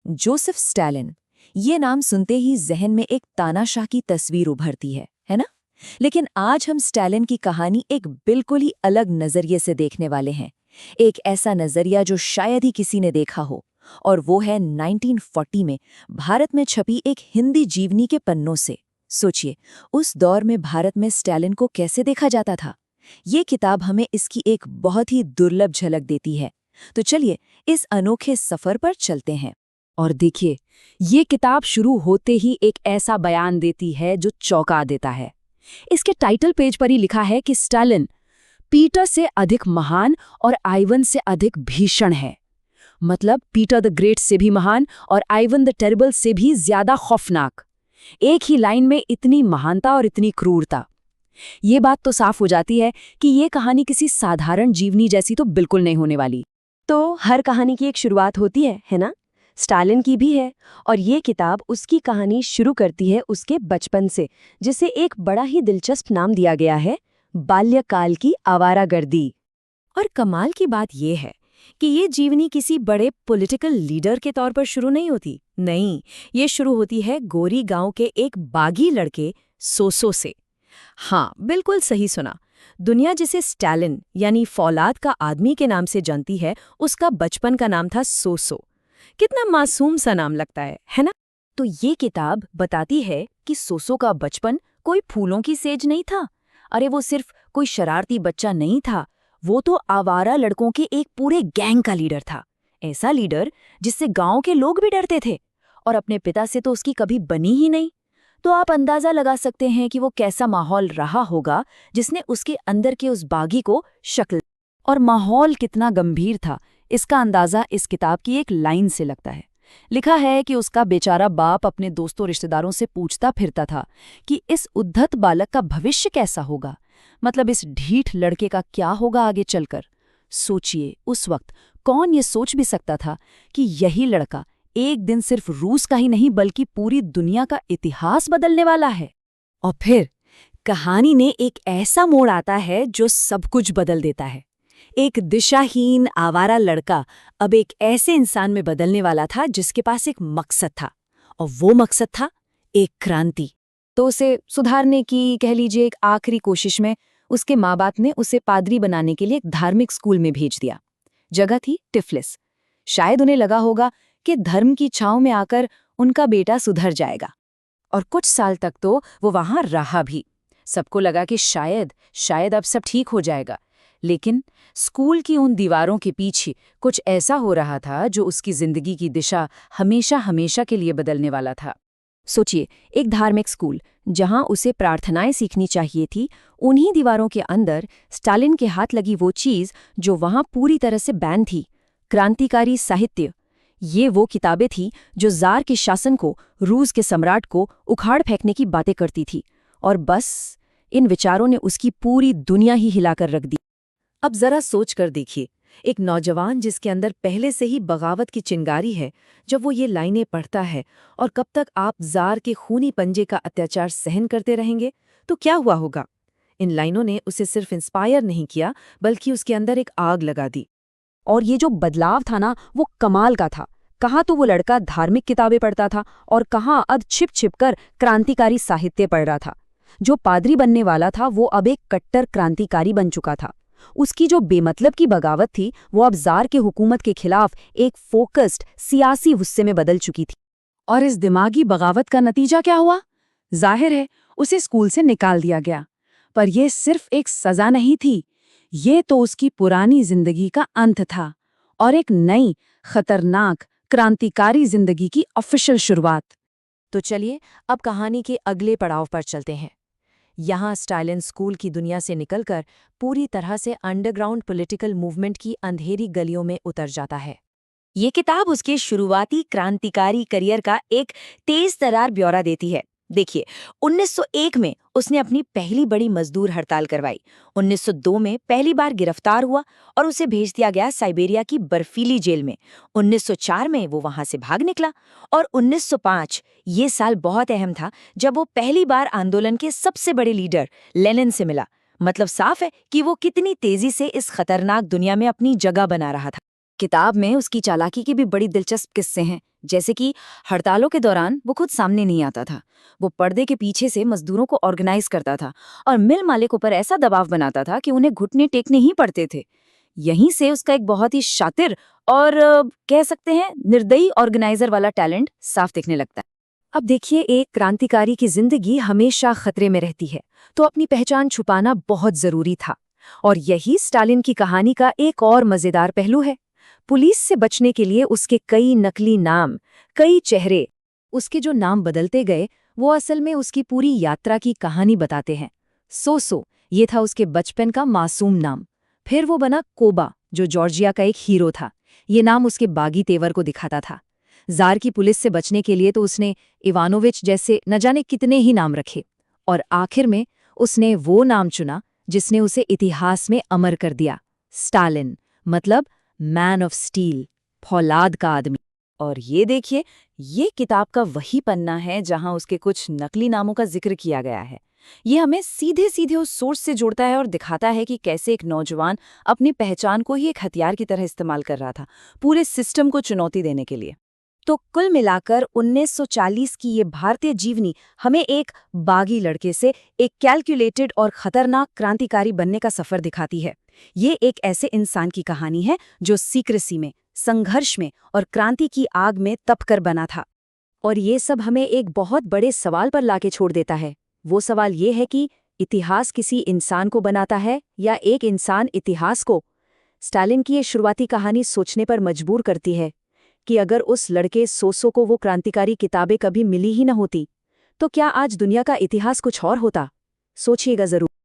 Joseph Stalin. ये नाम सुनते ही जहन में एक तानाशाह की तस्वीर उभरती है ना? लेकिन आज हम स्टालिन की कहानी एक बिल्कुल ही अलग नजरिए से देखने वाले हैं। एक ऐसा नजरिया जो शायद ही किसी ने देखा हो, और वो है 1940 में भारत में छपी एक हिंदी जीवनी के पन्नों से। सोचिए, उस दौर में भारत में स्टालिन को कैसे देखा जाता था। ये किताब हमें इसकी एक बहुत ही दुर्लभ झलक देती है। तो चलिए इस अनोखे सफर पर चलते हैं। और देखिए, ये किताब शुरू होते ही एक ऐसा बयान देती है जो चौंका देता है। इसके टाइटल पेज पर ही लिखा है कि स्टालिन पीटर से अधिक महान और आइवन से अधिक भीषण है। मतलब पीटर द ग्रेट से भी महान और आइवन द टेरिबल से भी ज्यादा खौफनाक। एक ही लाइन में इतनी महानता और इतनी क्रूरता। ये बात तो साफ हो जाती है कि ये कहानी किसी साधारण जीवनी जैसी तो बिल्कुल नहीं होने वाली। तो हर कहानी की एक शुरुआत होती है ना? स्टालिन की भी है, और ये किताब उसकी कहानी शुरू करती है उसके बचपन से, जिसे एक बड़ा ही दिलचस्प नाम दिया गया है, बाल्यकाल की आवारागर्दी। और कमाल की बात यह है कि ये जीवनी किसी बड़े पॉलिटिकल लीडर के तौर पर शुरू नहीं होती। नहीं, ये शुरू होती है गोरी गांव के एक बागी लड़के सोसो से। हाँ, बिल्कुल सही सुना। दुनिया जिसे स्टालिन यानी फौलाद का आदमी के नाम से जानती है, उसका बचपन का नाम था सोसो। कितना मासूम सा नाम लगता है ना? तो ये किताब बताती है कि सोसो का बचपन कोई फूलों की सेज नहीं था। अरे वो सिर्फ कोई शरारती बच्चा नहीं था, वो तो आवारा लड़कों के एक पूरे गैंग का लीडर था। ऐसा लीडर जिससे गांव के लोग भी डरते थे, और अपने पिता से तो उसकी कभी बनी ही नहीं। तो आप अंदाजा लगा सकते हैं कि वो कैसा माहौल रहा होगा जिसने उसके अंदर के उस बागी को शक्ल। और माहौल कितना गंभीर था, इसका अंदाजा इस किताब की एक लाइन से लगता है। लिखा है कि उसका बेचारा बाप अपने दोस्तों रिश्तेदारों से पूछता फिरता था कि इस उद्धत बालक का भविष्य कैसा होगा, मतलब इस ढीठ लड़के का क्या होगा आगे चलकर। सोचिए, उस वक्त कौन ये सोच भी सकता था कि यही लड़का एक दिन सिर्फ रूस का ही नहीं बल्कि पूरी दुनिया का इतिहास बदलने वाला है। और फिर कहानी ने एक ऐसा मोड़ आता है जो सब कुछ बदल देता है। एक दिशाहीन आवारा लड़का अब एक ऐसे इंसान में बदलने वाला था जिसके पास एक मकसद था, और वो मकसद था एक क्रांति। तो उसे सुधारने की, कह लीजिए, एक आखिरी कोशिश में उसके माँ बाप ने उसे पादरी बनाने के लिए एक धार्मिक स्कूल में भेज दिया। जगह थी टिफलिस। शायद उन्हें लगा होगा कि धर्म की छांव में आकर उनका बेटा सुधर जाएगा। और कुछ साल तक तो वो वहां रहा भी। सबको लगा कि शायद अब सब ठीक हो जाएगा। लेकिन स्कूल की उन दीवारों के पीछे कुछ ऐसा हो रहा था जो उसकी जिंदगी की दिशा हमेशा हमेशा के लिए बदलने वाला था। सोचिए, एक धार्मिक स्कूल जहां उसे प्रार्थनाएं सीखनी चाहिए थी, उन्हीं दीवारों के अंदर स्टालिन के हाथ लगी वो चीज जो वहां पूरी तरह से बैन थी, क्रांतिकारी साहित्य। ये वो किताबें थी जो जार के शासन को, रूस के सम्राट को उखाड़ फेंकने की बातें करती थी। और बस इन विचारों ने उसकी पूरी दुनिया ही हिलाकर रख दी। अब जरा सोच कर देखिए, एक नौजवान जिसके अंदर पहले से ही बगावत की चिंगारी है, जब वो ये लाइनें पढ़ता है, और कब तक आप जार के खूनी पंजे का अत्याचार सहन करते रहेंगे, तो क्या हुआ होगा? इन लाइनों ने उसे सिर्फ इंस्पायर नहीं किया, बल्कि उसके अंदर एक आग लगा दी। और ये जो बदलाव था ना, वो कमाल का था। कहाँ तो वो लड़का धार्मिक किताबें पढ़ता था, और कहाँ अब छिप छिप कर क्रांतिकारी साहित्य पढ़ रहा था। जो पादरी बनने वाला था वो अब एक कट्टर क्रांतिकारी बन चुका था। उसकी जो बेमतलब की बगावत थी वो अब जार के हुकूमत के खिलाफ एक फोकस्ड सियासी गुस्से में बदल चुकी थी। और इस दिमागी बगावत का नतीजा क्या हुआ? जाहिर है, उसे स्कूल से निकाल दिया गया। पर यह सिर्फ एक सजा नहीं थी, ये तो उसकी पुरानी जिंदगी का अंत था, और एक नई खतरनाक क्रांतिकारी जिंदगी की ऑफिशियल शुरुआत। तो चलिए अब कहानी के अगले पड़ाव पर चलते हैं। यहाँ स्टालिन स्कूल की दुनिया से निकलकर पूरी तरह से अंडरग्राउंड पॉलिटिकल मूवमेंट की अंधेरी गलियों में उतर जाता है। ये किताब उसके शुरुआती क्रांतिकारी करियर का एक तेज तरार ब्यौरा देती है। देखिए, 1901 में उसने अपनी पहली बड़ी मजदूर हड़ताल करवाई। 1902 में पहली बार गिरफ्तार हुआ और उसे भेज दिया गया साइबेरिया की बर्फीली जेल में। 1904 में वो वहां से भाग निकला, और 1905 ये साल बहुत अहम था जब वो पहली बार आंदोलन के सबसे बड़े लीडर लेनिन से मिला। मतलब साफ है कि वो कितनी तेजी से इस खतरनाक दुनिया में अपनी जगह बना रहा था। किताब में उसकी चालाकी के भी बड़ी दिलचस्प किस्से हैं, जैसे कि हड़तालों के दौरान वो खुद सामने नहीं आता था। वो पर्दे के पीछे से मजदूरों को ऑर्गेनाइज करता था और मिल मालिकों पर ऐसा दबाव बनाता था कि उन्हें घुटने टेकने ही पड़ते थे। यहीं से उसका एक बहुत ही शातिर और कह सकते हैं निर्दयी ऑर्गेनाइजर वाला टैलेंट साफ दिखने लगता है। अब देखिए, एक क्रांतिकारी की जिंदगी हमेशा खतरे में रहती है, तो अपनी पहचान छुपाना बहुत जरूरी था। और यही स्टालिन की कहानी का एक और मजेदार पहलू है। पुलिस से बचने के लिए उसके कई नकली नाम, कई चेहरे, उसके जो नाम बदलते गए वो असल में उसकी पूरी यात्रा की कहानी बताते हैं। सोसो, ये था उसके बचपन का मासूम नाम। फिर वो बना कोबा, जो जॉर्जिया का एक हीरो था। ये नाम उसके बागी तेवर को दिखाता था। जार की पुलिस से बचने के लिए तो उसने इवानोविच जैसे न जाने कितने ही नाम रखे, और आखिर में उसने वो नाम चुना जिसने उसे इतिहास में अमर कर दिया, स्टालिन, मतलब मैन ऑफ स्टील, फौलाद का आदमी। और ये देखिए, ये किताब का वही पन्ना है जहां उसके कुछ नकली नामों का जिक्र किया गया है। ये हमें सीधे सीधे उस सोर्स से जोड़ता है और दिखाता है कि कैसे एक नौजवान अपनी पहचान को ही एक हथियार की तरह इस्तेमाल कर रहा था, पूरे सिस्टम को चुनौती देने के लिए। तो कुल मिलाकर 1940 की ये भारतीय जीवनी हमें एक बागी लड़के से एक कैलकुलेटेड और खतरनाक क्रांतिकारी बनने का सफर दिखाती है। ये एक ऐसे इंसान की कहानी है जो सीक्रेसी में, संघर्ष में और क्रांति की आग में तपकर बना था। और ये सब हमें एक बहुत बड़े सवाल पर लाके छोड़ देता है। वो सवाल ये है कि इतिहास किसी इंसान को बनाता है या एक इंसान इतिहास को? स्टालिन की ये शुरुआती कहानी सोचने पर मजबूर करती है कि अगर उस लड़के सोसो को वो क्रांतिकारी किताबें कभी मिली ही न होती, तो क्या आज दुनिया का इतिहास कुछ और होता? सोचिएगा जरूर।